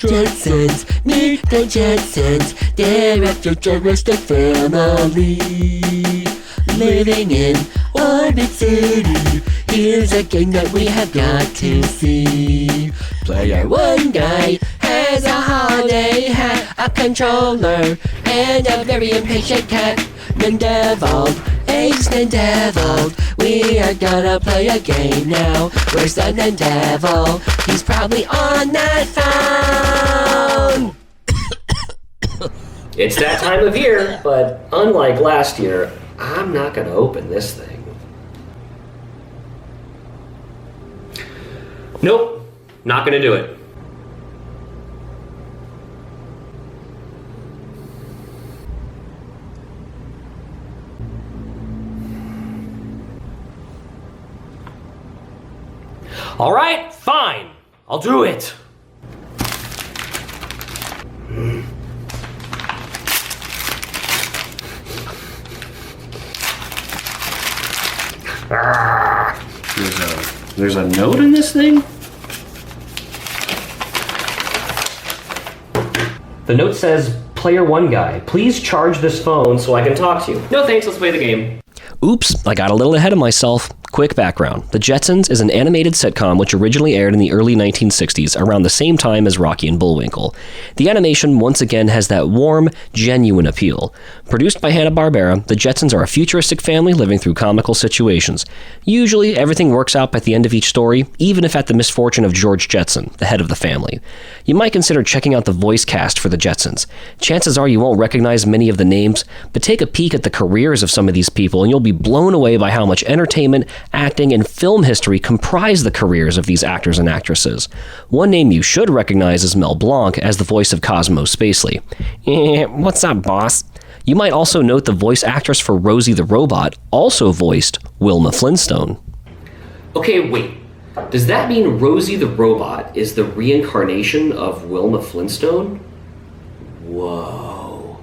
Jetsons, meet the Jetsons. They're a futuristic family living in Orbit City. Here's a game that we have got to see. Player one guy has a holiday hat, a controller, and a very impatient cat. Nindeviled, eggs Nindeviled. We are gonna play a game now. Where's the Nindevil? He's probably on that phone! It's that time of year, but unlike last year, I'm not gonna open this thing. Nope, not gonna do it. All right, fine. I'll do it. There's a note in this thing? The note says, Player 1 guy, please charge this phone so I can talk to you. No thanks, let's play the game. Oops, I got a little ahead of myself. Quick background. The Jetsons is an animated sitcom which originally aired in the early 1960s, around the same time as Rocky and Bullwinkle. The animation once again has that warm, genuine appeal. Produced by Hanna-Barbera, the Jetsons are a futuristic family living through comical situations. Usually, everything works out by the end of each story, even if at the misfortune of George Jetson, the head of the family. You might consider checking out the voice cast for the Jetsons. Chances are you won't recognize many of the names, but take a peek at the careers of some of these people and you'll be blown away by how much entertainment, acting, and film history comprise the careers of these actors and actresses. One name you should recognize is Mel Blanc as the voice of Cosmo Spacely. What's up, boss? You might also note the voice actress for Rosie the Robot also voiced Wilma Flintstone. Okay, wait. Does that mean Rosie the Robot is the reincarnation of Wilma Flintstone? Whoa.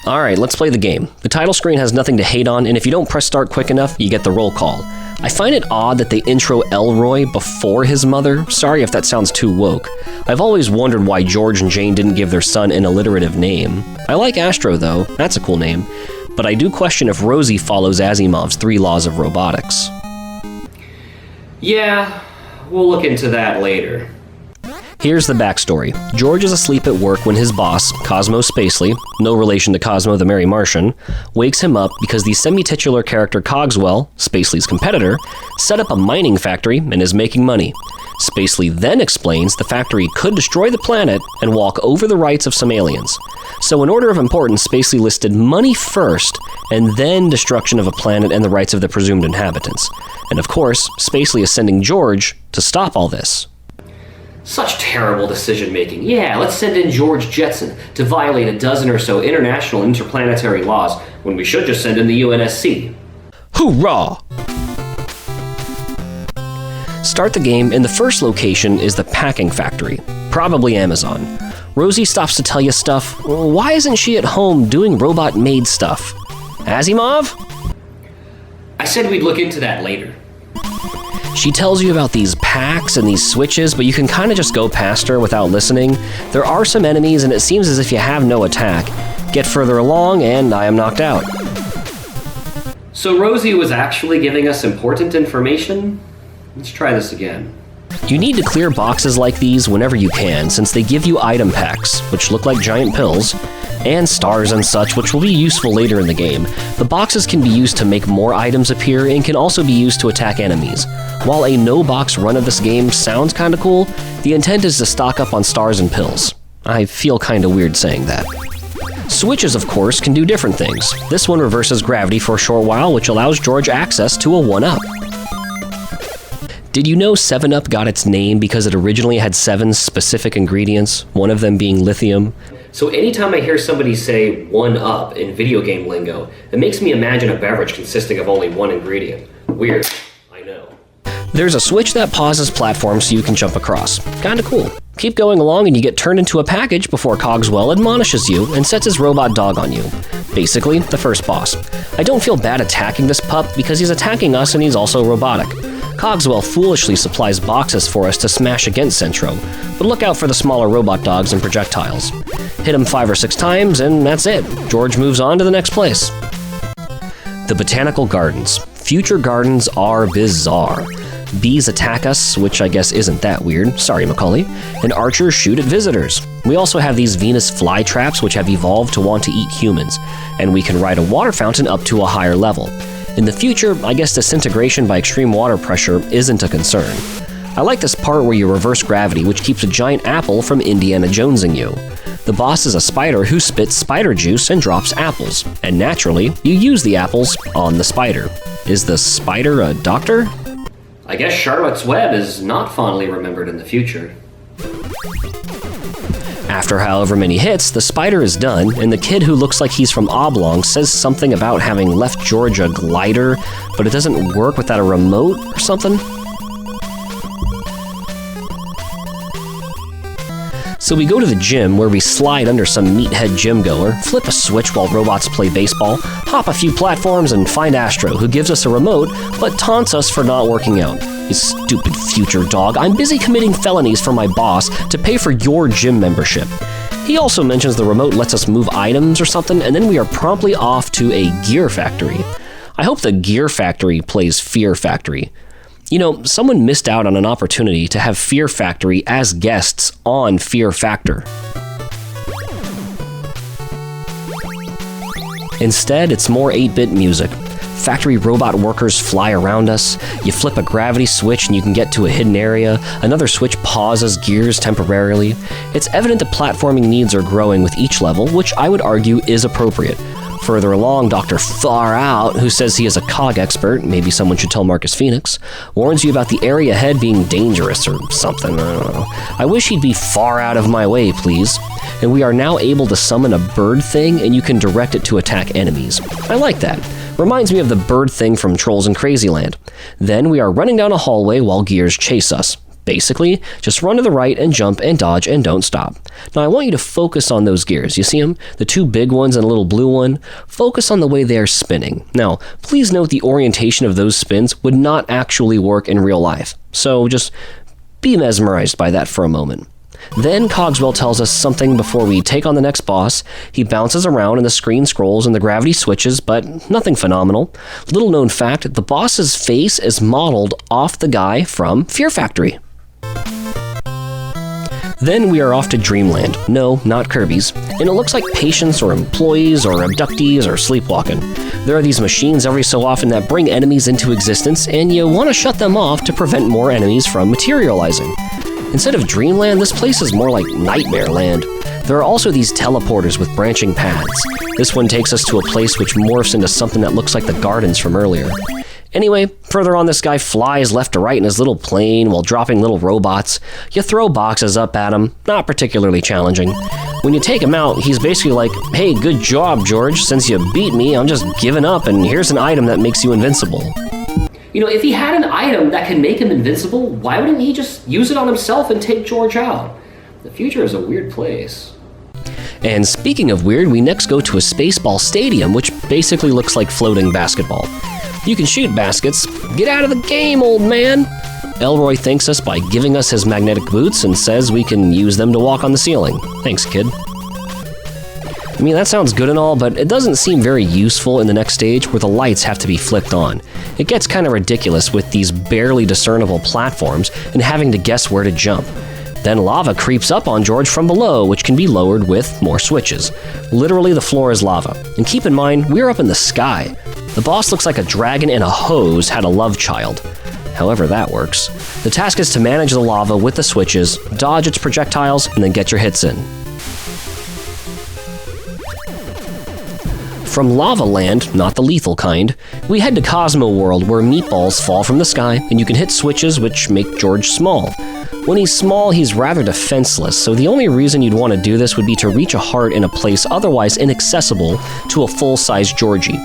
Alright, let's play the game. The title screen has nothing to hate on, and if you don't press start quick enough, you get the roll call. I find it odd that they intro Elroy before his mother. Sorry if that sounds too woke. I've always wondered why George and Jane didn't give their son an alliterative name. I like Astro, though. That's a cool name. But I do question if Rosie follows Asimov's 3 laws of robotics. Yeah, we'll look into that later. Here's the backstory. George is asleep at work when his boss, Cosmo Spacely, no relation to Cosmo the Merry Martian, wakes him up because the semi-titular character Cogswell, Spacely's competitor, set up a mining factory and is making money. Spacely then explains the factory could destroy the planet and walk over the rights of some aliens. So in order of importance, Spacely listed money first, and then destruction of a planet and the rights of the presumed inhabitants. And of course, Spacely is sending George to stop all this. Such terrible decision-making. Yeah, let's send in George Jetson to violate a dozen or so international interplanetary laws when we should just send in the UNSC. Hoorah! Start the game, and the first location is the packing factory, probably Amazon. Rosie stops to tell you stuff. Why isn't she at home doing robot-made stuff? Asimov? I said we'd look into that later. She tells you about these packs and these switches, but you can kind of just go past her without listening. There are some enemies, and it seems as if you have no attack. Get further along, and I am knocked out. So Rosie was actually giving us important information? Let's try this again. You need to clear boxes like these whenever you can, since they give you item packs, which look like giant pills, and stars and such, which will be useful later in the game. The boxes can be used to make more items appear and can also be used to attack enemies. While a no-box run of this game sounds kinda cool, the intent is to stock up on stars and pills. I feel kinda weird saying that. Switches, of course, can do different things. This one reverses gravity for a short while, which allows George access to a 1-up. Did you know 7-Up got its name because it originally had 7 specific ingredients, one of them being lithium? So anytime I hear somebody say 1-Up in video game lingo, it makes me imagine a beverage consisting of only one ingredient. Weird, I know. There's a switch that pauses platforms so you can jump across. Kinda cool. Keep going along and you get turned into a package before Cogswell admonishes you and sets his robot dog on you. Basically, the first boss. I don't feel bad attacking this pup because he's attacking us and he's also robotic. Cogswell foolishly supplies boxes for us to smash against Centro, but look out for the smaller robot dogs and projectiles. Hit him 5 or 6 times, and that's it. George moves on to the next place. The Botanical Gardens. Future gardens are bizarre. Bees attack us, which I guess isn't that weird, sorry Macaulay, and archers shoot at visitors. We also have these Venus flytraps which have evolved to want to eat humans, and we can ride a water fountain up to a higher level. In the future, I guess disintegration by extreme water pressure isn't a concern. I like this part where you reverse gravity, which keeps a giant apple from Indiana Jonesing you. The boss is a spider who spits spider juice and drops apples, and naturally, you use the apples on the spider. Is the spider a doctor? I guess Charlotte's Web is not fondly remembered in the future. After however many hits, the spider is done, and the kid who looks like he's from Oblong says something about having left George a glider, but it doesn't work without a remote or something. So we go to the gym where we slide under some meathead gym goer, flip a switch while robots play baseball, hop a few platforms, and find Astro, who gives us a remote but taunts us for not working out. You stupid future dog, I'm busy committing felonies for my boss to pay for your gym membership. He also mentions the remote lets us move items or something, and then we are promptly off to a gear factory. I hope the gear factory plays Fear Factory. You know, someone missed out on an opportunity to have Fear Factory as guests on Fear Factor. Instead, it's more 8-bit music. Factory robot workers fly around us. You flip a gravity switch and you can get to a hidden area. Another switch pauses gears temporarily. It's evident that platforming needs are growing with each level, which I would argue is appropriate. Further along, Dr. Far Out, who says he is a cog expert, maybe someone should tell Marcus Phoenix, warns you about the area ahead being dangerous or something, I don't know. I wish he'd be far out of my way, please. And we are now able to summon a bird thing and you can direct it to attack enemies. I like that. Reminds me of the bird thing from Trolls in Crazyland. Then we are running down a hallway while gears chase us. Basically, just run to the right and jump and dodge and don't stop. Now I want you to focus on those gears. You see them? The 2 big ones and a little blue one? Focus on the way they are spinning. Now, please note the orientation of those spins would not actually work in real life. So just be mesmerized by that for a moment. Then Cogswell tells us something before we take on the next boss. He bounces around and the screen scrolls and the gravity switches, but nothing phenomenal. Little known fact, the boss's face is modeled off the guy from Fear Factory. Then we are off to Dreamland. No, not Kirby's. And it looks like patients or employees or abductees are sleepwalking. There are these machines every so often that bring enemies into existence, and you want to shut them off to prevent more enemies from materializing. Instead of Dreamland, this place is more like Nightmare Land. There are also these teleporters with branching paths. This one takes us to a place which morphs into something that looks like the gardens from earlier. Anyway, further on, this guy flies left to right in his little plane while dropping little robots. You throw boxes up at him, not particularly challenging. When you take him out, he's basically like, hey, good job, George. Since you beat me, I'm just giving up, and here's an item that makes you invincible. You know, if he had an item that can make him invincible, why wouldn't he just use it on himself and take George out? The future is a weird place. And speaking of weird, we next go to a Spaceball Stadium, which basically looks like floating basketball. You can shoot baskets. Get out of the game, old man! Elroy thanks us by giving us his magnetic boots and says we can use them to walk on the ceiling. Thanks, kid. I mean, that sounds good and all, but it doesn't seem very useful in the next stage where the lights have to be flipped on. It gets kind of ridiculous with these barely discernible platforms and having to guess where to jump. Then lava creeps up on George from below, which can be lowered with more switches. Literally, the floor is lava. And keep in mind, we're up in the sky. The boss looks like a dragon and a hose had a love child. However that works. The task is to manage the lava with the switches, dodge its projectiles, and then get your hits in. From Lava Land, not the lethal kind, we head to Cosmo World where meatballs fall from the sky and you can hit switches which make George small. When he's small, he's rather defenseless, so the only reason you'd want to do this would be to reach a heart in a place otherwise inaccessible to a full-size Georgie.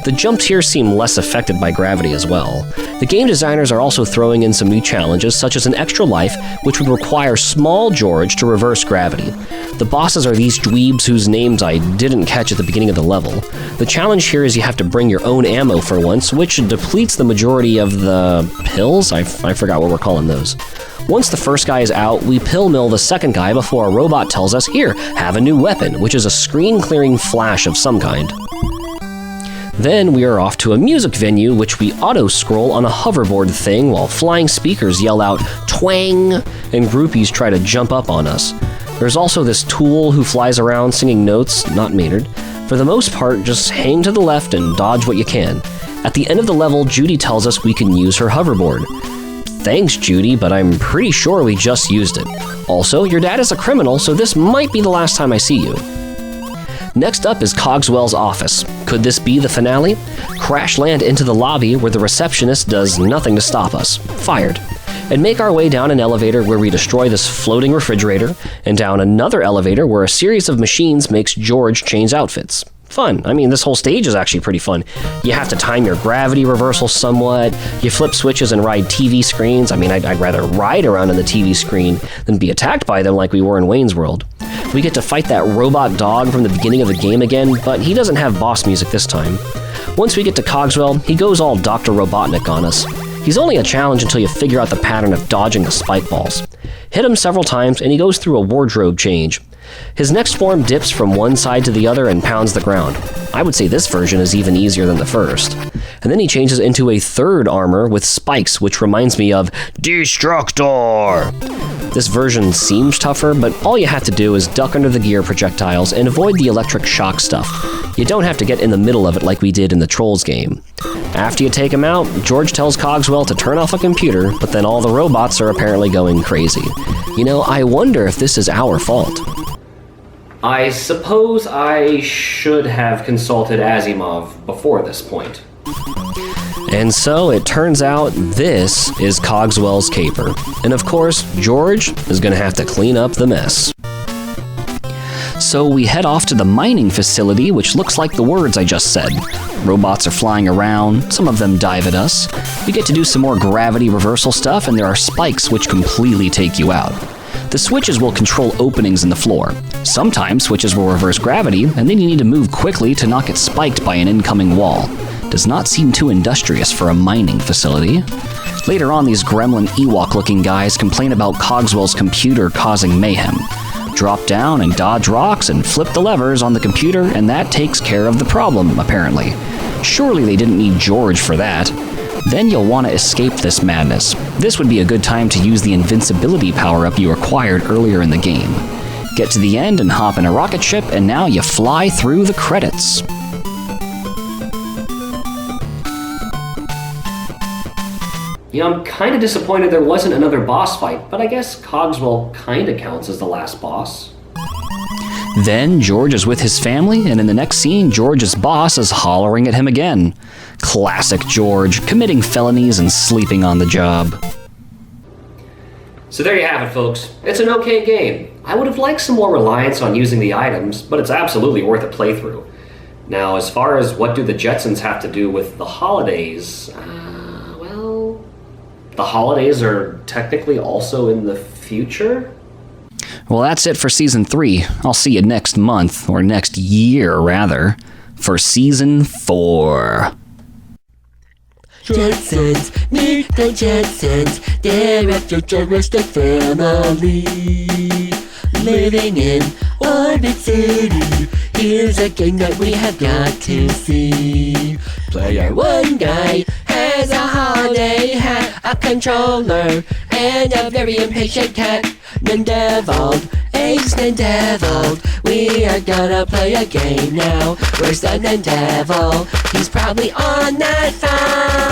The jumps here seem less affected by gravity as well. The game designers are also throwing in some new challenges, such as an extra life, which would require small George to reverse gravity. The bosses are these dweebs whose names I didn't catch at the beginning of the level. The challenge here is you have to bring your own ammo for once, which depletes the majority of the pills? I forgot what we're calling those. Once the first guy is out, we pill mill the second guy before a robot tells us, "Here, have a new weapon," which is a screen-clearing flash of some kind. Then we are off to a music venue, which we auto-scroll on a hoverboard thing while flying speakers yell out, "Twang!" and groupies try to jump up on us. There's also this tool who flies around singing notes, not Maynard. For the most part, just hang to the left and dodge what you can. At the end of the level, Judy tells us we can use her hoverboard. Thanks, Judy, but I'm pretty sure we just used it. Also, your dad is a criminal, so this might be the last time I see you. Next up is Cogswell's office. Could this be the finale? Crash land into the lobby where the receptionist does nothing to stop us. Fired. And make our way down an elevator where we destroy this floating refrigerator, and down another elevator where a series of machines makes George change outfits. Fun. I mean, this whole stage is actually pretty fun. You have to time your gravity reversal somewhat. You flip switches and ride TV screens. I mean, I'd rather ride around on the TV screen than be attacked by them like we were in Wayne's World. We get to fight that robot dog from the beginning of the game again, but he doesn't have boss music this time. Once we get to Cogswell, he goes all Dr. Robotnik on us. He's only a challenge until you figure out the pattern of dodging the spike balls. Hit him several times, and he goes through a wardrobe change. His next form dips from one side to the other and pounds the ground. I would say this version is even easier than the first. And then he changes into a third armor with spikes, which reminds me of Destructor! This version seems tougher, but all you have to do is duck under the gear projectiles and avoid the electric shock stuff. You don't have to get in the middle of it like we did in the Trolls game. After you take him out, George tells Cogswell to turn off a computer, but then all the robots are apparently going crazy. You know, I wonder if this is our fault. I suppose I should have consulted Asimov before this point. And so it turns out this is Cogswell's caper. And of course, George is going to have to clean up the mess. So we head off to the mining facility, which looks like the words I just said. Robots are flying around, some of them dive at us. We get to do some more gravity reversal stuff, and there are spikes which completely take you out. The switches will control openings in the floor. Sometimes switches will reverse gravity, and then you need to move quickly to not get spiked by an incoming wall. Does not seem too industrious for a mining facility. Later on, these gremlin Ewok-looking guys complain about Cogswell's computer causing mayhem. Drop down and dodge rocks and flip the levers on the computer, and that takes care of the problem, apparently. Surely they didn't need George for that. Then you'll want to escape this madness. This would be a good time to use the invincibility power-up you acquired earlier in the game. Get to the end and hop in a rocket ship, and now you fly through the credits. You know, I'm kind of disappointed there wasn't another boss fight, but I guess Cogswell kind of counts as the last boss. Then George is with his family, and in the next scene, George's boss is hollering at him again. Classic George, committing felonies and sleeping on the job. So there you have it, folks. It's an okay game. I would have liked some more reliance on using the items, but it's absolutely worth a playthrough. Now, as far as what do the Jetsons have to do with the holidays, well, the holidays are technically also in the future? Well, that's it for Season 3. I'll see you next month, or next year, rather, for Season 4. Jetsons, meet the Jetsons, they're a futuristic family. Living in Orbit City, here's a game that we have got to see. Player one guy has a holiday hat, a controller, and a very impatient cat. Nindeviled, eggs Nindeviled, we are gonna play a game now. Where's the Nindevil? He's probably on that phone.